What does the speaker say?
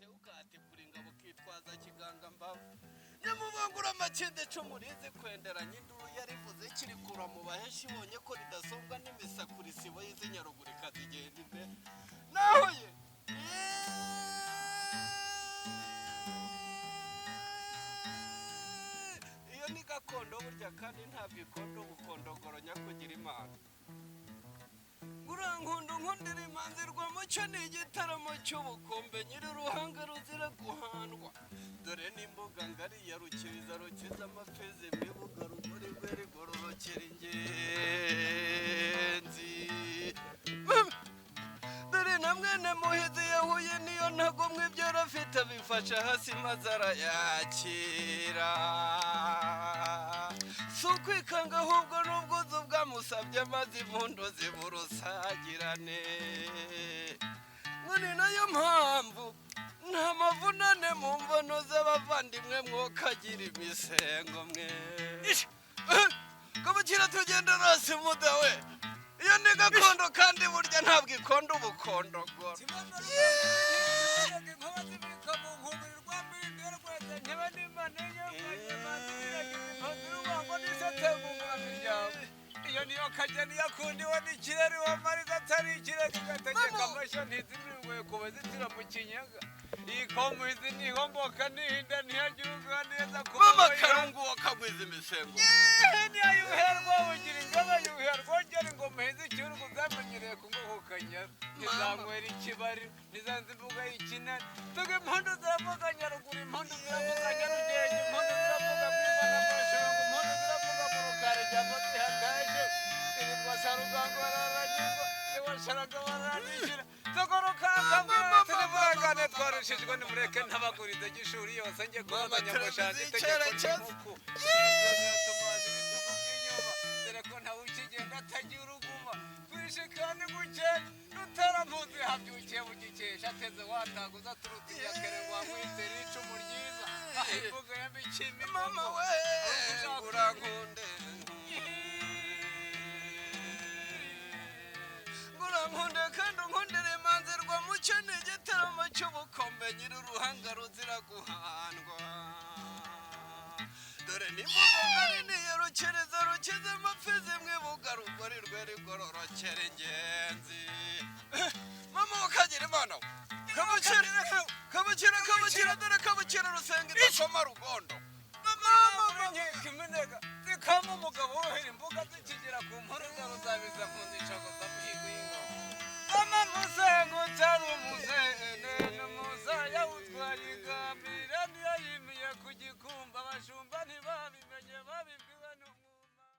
ukate kuringabo kitwaza kiganga mbavu nyamubangura makende cumurize kwenderanya induru yarivuze kirikura mu baheshi bonye ko ridasonga n'imisakuri sibo y'izinyarugurika zigenda imbere naho ye iyo ni gakondo burya kandi ntabwo ikondo bukondogoronya kugira imana urankundo nkundira imanzi rwamucyo ni igitaramo cy'ubukombe nyiri uruhanga ruzira guhandwa dore n'imbuga ngari ya rukiriza rukiza amapfizi mibuga rugori rwe rigororokera ingenzi dore na mwene muhizi yahuye niyo ntagomwe ibyo arafite bifasha hasi maze arayakira si ukwikanga ahubwo n'ubwuzu bwamusabye maze impundu ziburusagirane ngo ni nayo mpamvu nta mavunane mu mbono z'abavandimwe mwokagira imisengo mwe kabukira tugenda rasi muda we iyo ni gakondo kandi burya ntabwo ikondo ubukondogoro iyo niyo kageni yakundiwe n'ikirere wamariza atari ikirere kigategeka amashyo ntizimiringoye kuba zitira mu kinyaga iyi komu izi nihomboka nihinda ntiyagiruka neza kuba mama karungu wakagwiza imisengo niyo yuherwa ugira ingaba yuherwa ongera ingoma hizi ikirugu zamenyereye kunguka kanyara ntizanywera ikibari ntizanze imbuga y'ikinani tuga impundu ziravuga nyaruguru impundu ziravuga nyarugenge impundu ziravuga kwibana amashongo impundu ziravuga mu rukari ryamo zihataje irirwa sarugango bararanyirwa iwasharaga baranishyira tugorokanga mwese nimuragane twarushijwe nimureke ntabagurize gishuri yose njye kubazanya mushanje itegeko ry'umuku tumaze ibitugu by'inyuma dore ko ntawe ukigenda atagira uruguma twishe kandi gukeye rutarampuzi habyukiye bugikesha ateze wataguza turuta iyakere ngo wamwizere icumu ryiza imbuga yambikimi mama we urankunde urankunde kandi unkundire imanzi rwamucyo ni igitaramo cy'ubukombe nyiri uruhanga ruzira guhandwa dore n'imbuga ngari niyo rukereza rukiza amapfizi mwibuga rugori rwe rigororokera ingenzi mama ukagira imana kabukira dore kabukira rusenga idakoma rugondo mama nkikimeneka zikama umugabo wohera imbuga zikigira ku mporo za ruzabiza mu nzicago za muhigo y'ingoma mama musengo cyari umuzene n'umuza yawutwaye ingambira niyo yimiye